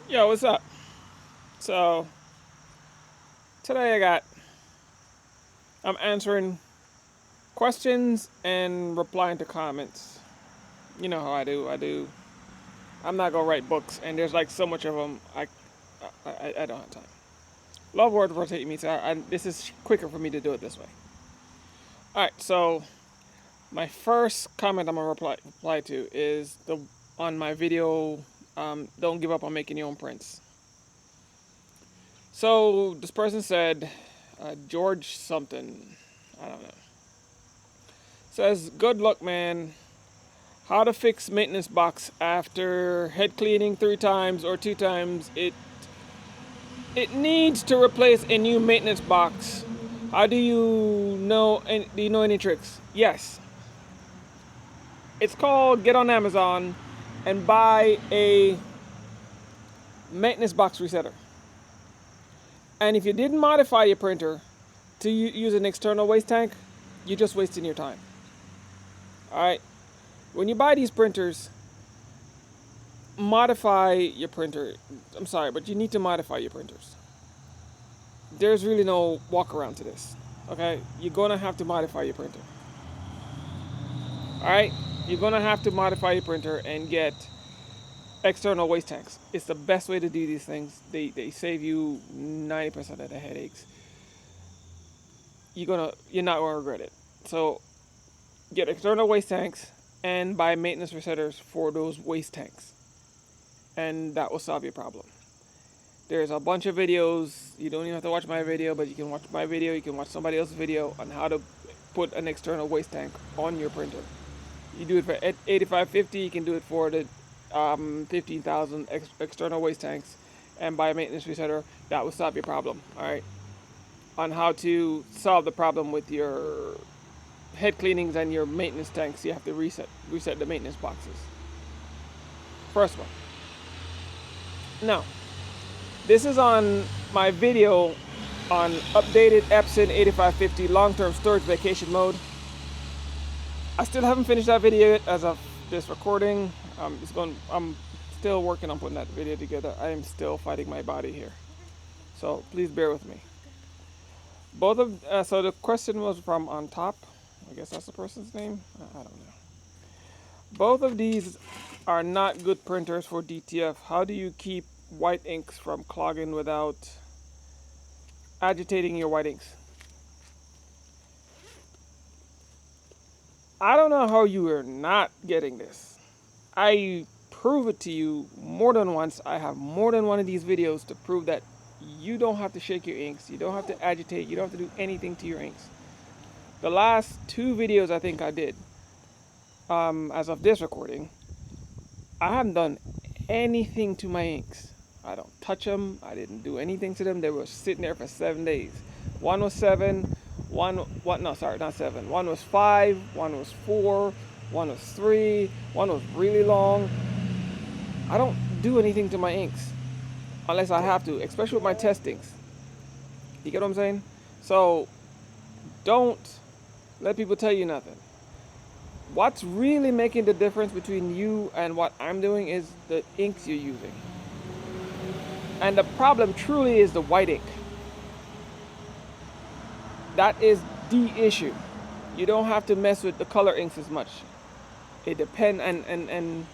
Yo, what's up? So today I'm answering questions and replying to comments. You know how I do. I'm not gonna write books, and there's like so much of them. I don't have time. Love word rotate me, so this is quicker for me to do it this way. All right. So my first comment I'm gonna reply to is the on my video. Don't give up on making your own prints. So this person said, George something. I don't know. Says, good luck, man. How to fix maintenance box after head cleaning 3 times or 2 times. It needs to replace a new maintenance box. How do you know? Do you know any tricks? Yes. It's called get on Amazon and buy a maintenance box resetter. And if you didn't modify your printer to use an external waste tank, you're just wasting your time. All right. When you buy these printers, modify your printer. I'm sorry, but you need to modify your printers. There's really no walk around to this. Okay? You're gonna have to modify your printer. Alright? You're gonna have to modify your printer and get external waste tanks. It's the best way to do these things. They save you 90% of the headaches. You're not gonna regret it. So get external waste tanks and buy maintenance resetters for those waste tanks. And that will solve your problem. There's a bunch of videos. You don't even have to watch my video, but you can watch my video. You can watch somebody else's video on how to put an external waste tank on your printer. You do it for 8550. You can do it for the 15,000 external waste tanks, and buy a maintenance resetter. That will solve your problem. All right. On how to solve the problem with your head cleanings and your maintenance tanks, you have to reset the maintenance boxes. First one. Now, this is on my video on updated Epson 8550 long-term storage vacation mode. I still haven't finished that video yet as of this recording. I'm still working on putting that video together. I am still fighting my body here, so please bear with me. So the question was from on top. I guess that's the person's name. I don't know. Both of these are not good printers for DTF. How do you keep white inks from clogging without agitating your white inks? I don't know how you are not getting this. I prove it to you more than once. I have more than one of these videos to prove that you don't have to shake your inks. You don't have to agitate. You don't have to do anything to your inks. The last 2 videos I think I did, as of this recording, I haven't done anything to my inks. I don't touch them. I didn't do anything to them. They were sitting there for 7 days. One was 7. No, sorry, not 7. One was 5. One was 4. One was 3. One was really long. I don't do anything to my inks unless I have to, especially with my testings. You get what I'm saying? So don't let people tell you nothing. What's really making the difference between you and what I'm doing is the inks you're using. And the problem truly is the white ink. That is the issue. You don't have to mess with the color inks as much. It depends, and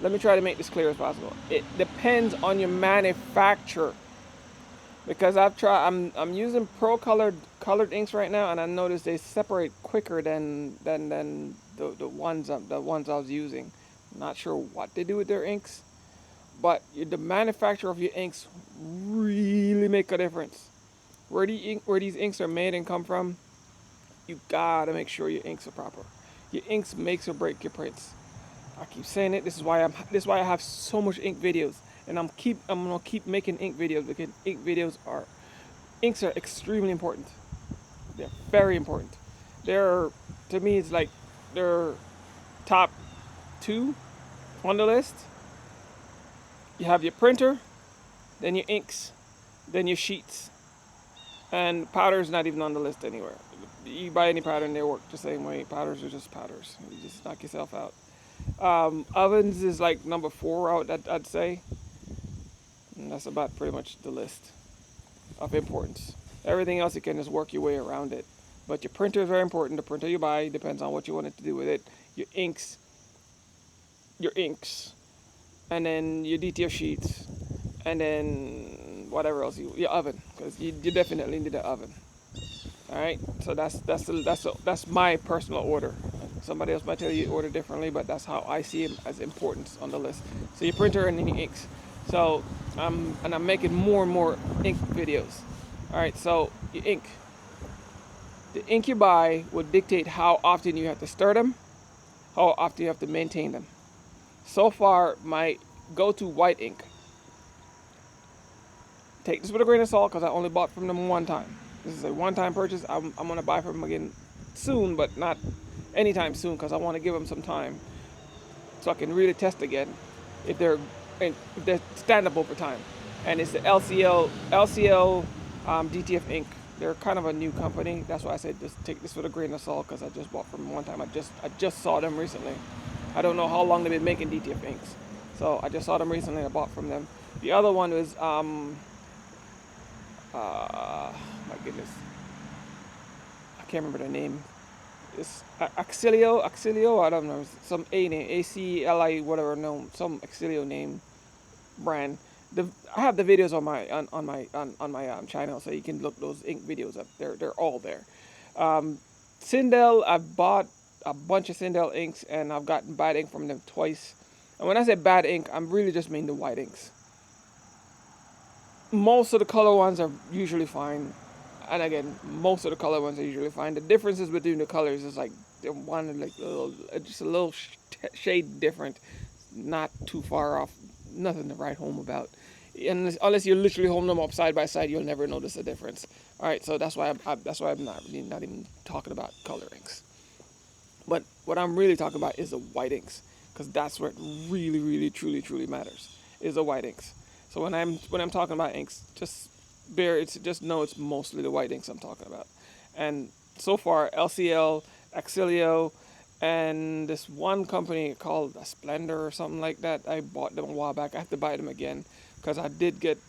let me try to make this clear as possible. It depends on your manufacturer. Because I'm using pro colored inks right now, and I noticed they separate quicker than the ones I was using. I'm not sure what they do with their inks, but the manufacturer of your inks really make a difference. Where these inks are made and come from, you gotta make sure your inks are proper. Your inks makes or break your prints. I keep saying it. This is why I have so much ink videos, and I'm gonna keep making ink videos because inks are extremely important. They're very important. They're, to me, it's like they're top 2 on the list. You have your printer, then your inks, then your sheets, and powder's not even on the list anywhere. You buy any powder and they work the same way. Powders are just powders. You just knock yourself out. Ovens is like number 4 out. I'd say. And that's about pretty much the list of importance. Everything else you can just work your way around it. But your printer is very important. The printer you buy depends on what you want it to do with it. Your inks, and then your DTF sheets, and then whatever else your oven, because you definitely need an oven. All right, so that's my personal order. Somebody else might tell you order differently, but that's how I see it as importance on the list. So your printer and then your inks. So I'm making more and more ink videos. All right, so your ink. The ink you buy will dictate how often you have to stir them, how often you have to maintain them. So far, my go-to white ink. Take this with a grain of salt because I only bought from them one time. This is a one-time purchase. I'm going to buy from them again soon, but not anytime soon because I want to give them some time so I can really test again if they're stand up over time. And it's the LCL DTF ink. They're kind of a new company. That's why I said just take this with a grain of salt because I just bought from them one time. I just saw them recently. I don't know how long they've been making DTF inks. So I just saw them recently. I bought from them. The other one was my goodness, I can't remember the name. It's Axilio. I don't know, some A name, ACLI, whatever, no, some Axilio name brand. I have the videos on my channel, so you can look those ink videos up. They're all there. Sindel, I've bought a bunch of Sindel inks, and I've gotten bad ink from them twice. And when I say bad ink, I'm really just mean the white inks. Most of the color ones are usually fine, and again, most of the color ones are usually fine. The differences between the colors is like one like just a little shade different, not too far off. Nothing to write home about. And unless you literally hold them up side by side, you'll never notice a difference. All right, so that's why I'm not even talking about color inks. But what I'm really talking about is the white inks, because that's where it really, really, truly, truly matters. Is the white inks. So when I'm talking about inks, just know it's mostly the white inks I'm talking about. And so far, LCL, Axilio, and this one company called Splendor or something like that. I bought them a while back. I have to buy them again because I did get.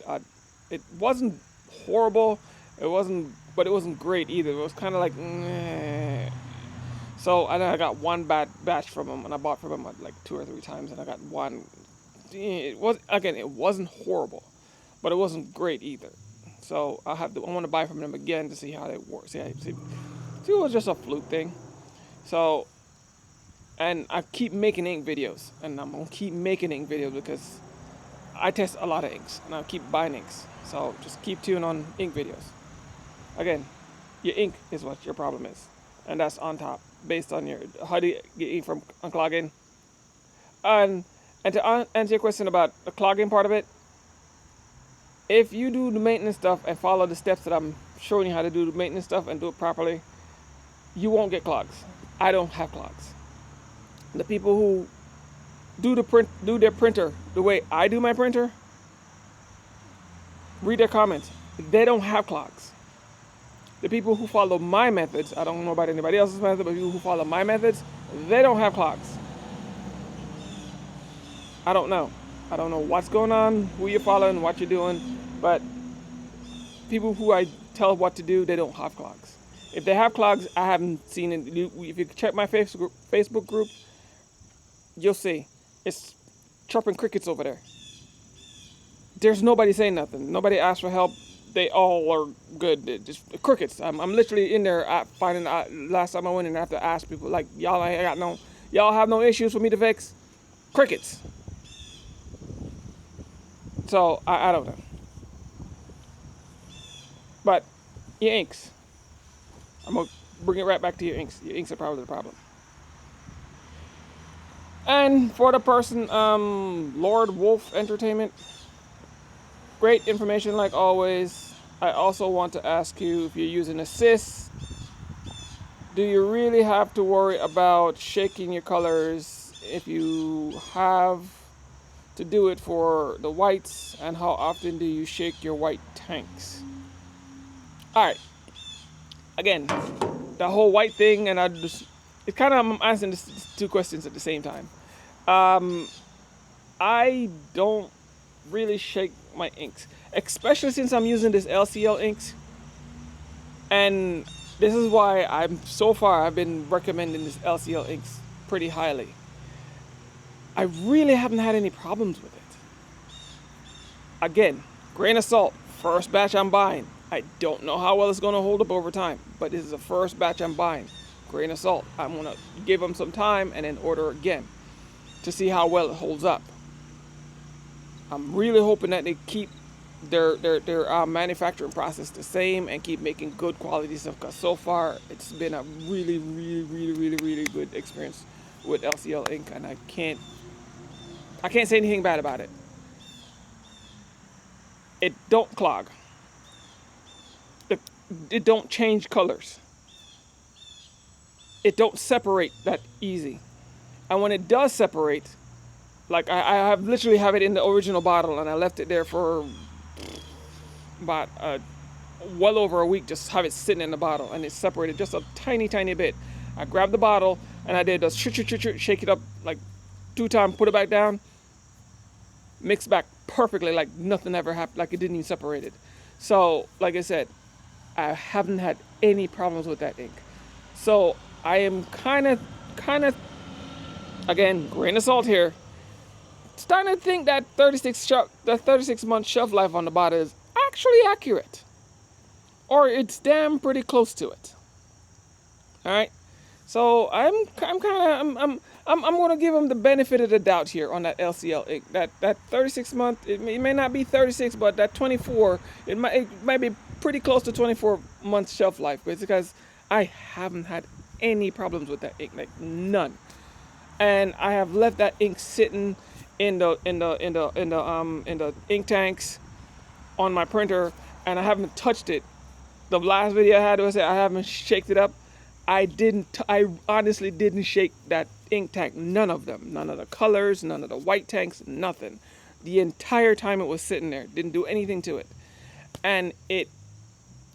It wasn't horrible. But it wasn't great either. It was kind of like. Meh. So and I got one bad batch from them, and I bought from them like 2 or 3 times, and I got one. It wasn't horrible, but it wasn't great either. So I want to buy from them again to see how they work. See, it was just a fluke thing. So, and I keep making ink videos, and I'm gonna keep making ink videos because I test a lot of inks, and I'll keep buying inks. So just keep tuned on ink videos. Again, your ink is what your problem is, and that's on top based on how do you get ink from unclogging. And to answer your question about the clogging part of it, if you do the maintenance stuff and follow the steps that I'm showing you how to do the maintenance stuff and do it properly, you won't get clogs. I don't have clogs. The people who do their printer the way I do my printer, read their comments. They don't have clogs. The people who follow my methods, I don't know about anybody else's method, but people who follow my methods, they don't have clogs. I don't know. I don't know what's going on, who you're following, what you're doing, but people who I tell what to do, they don't have clogs. If they have clogs, I haven't seen it. If you check my Facebook group, you'll see. It's chirping crickets over there. There's nobody saying nothing. Nobody asked for help. They all are good. They're just crickets. I'm literally in there finding out. Last time I went in, I have to ask people like, y'all have no issues for me to fix? Crickets. So I don't know. But your inks. I'm gonna bring it right back to your inks. Your inks are probably the problem. And for the person, Lord Wolf Entertainment, great information like always. I also want to ask you, if you're using Assist, do you really have to worry about shaking your colors if you have to do it for the whites, and how often do you shake your white tanks? Alright, again, the whole white thing, and I'm answering these 2 questions at the same time. I don't really shake my inks, especially since I'm using this LCL inks. And this is why I've been recommending this LCL inks pretty highly. I really haven't had any problems with it. Again, grain of salt, first batch I'm buying. I don't know how well it's going to hold up over time, but this is the first batch I'm buying. Grain of salt. I'm going to give them some time and then order again to see how well it holds up. I'm really hoping that they keep their manufacturing process the same and keep making good quality stuff, because so far it's been a really good experience with LCL ink, and I can't say anything bad about it. It don't clog. It don't change colors. It don't separate that easy. And when it does separate, like I have literally have it in the original bottle, and I left it there for about well over a week, just have it sitting in the bottle, and it separated just a tiny bit. I grabbed the bottle and I did a shake it up like 2 times, put it back down, mixed back perfectly, like nothing ever happened, like it didn't even separate it. So, like I said, I haven't had any problems with that ink. So I am kind of, again, grain of salt here, starting to think that 36-month shelf life on the bottle is actually accurate, or it's damn pretty close to it. All right, so I'm gonna give them the benefit of the doubt here on that LCL ink. That 36 month, it may not be 36, but that 24, it might be pretty close to 24 months shelf life, because I haven't had any problems with that ink, like none. And I have left that ink sitting in the ink tanks on my printer, and I haven't touched it. The last video I had was I haven't shaked it up. I honestly didn't shake that ink tank. None of them. None of the colors, none of the white tanks, nothing. The entire time it was sitting there. Didn't do anything to it. And it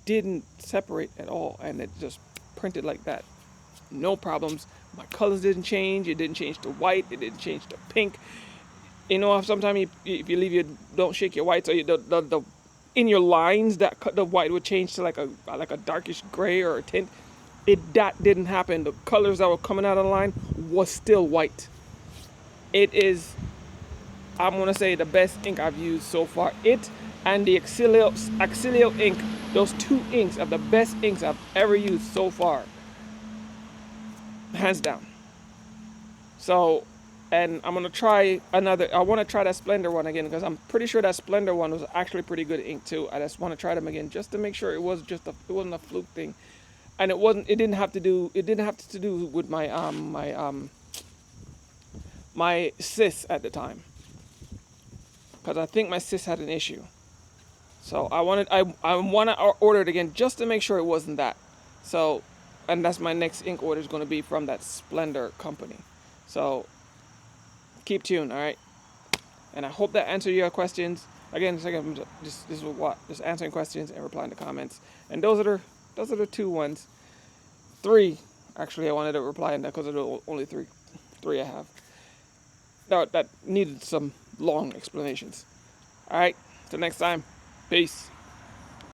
didn't separate at all. And it just printed like that. No problems. My colors didn't change. It didn't change to white. It didn't change to pink. You know, sometimes if you leave don't shake your whites, or the in your lines, that the white would change to like a darkish gray or a tint. That didn't happen. The colors that were coming out of the line was still white. It is, I'm gonna say, the best ink I've used so far. It and the Axilio ink, those 2 inks are the best inks I've ever used so far, hands down. So, and I'm gonna try another. I want to try that Splendor one again, because I'm pretty sure that Splendor one was actually pretty good ink too. I just want to try them again just to make sure it wasn't a fluke thing. And it didn't have to do with my sis at the time, because I think my sis had an issue. So I want to order it again just to make sure it wasn't that. So, and that's my next ink order is going to be from that Splendor company. So keep tuned, all right? And I hope that answered your questions. Again, this is what, just answering questions and replying to comments. And those are the 2 ones. 3, actually, I wanted to reply on that because there are only 3 I have. That needed some long explanations. All right, till next time, peace.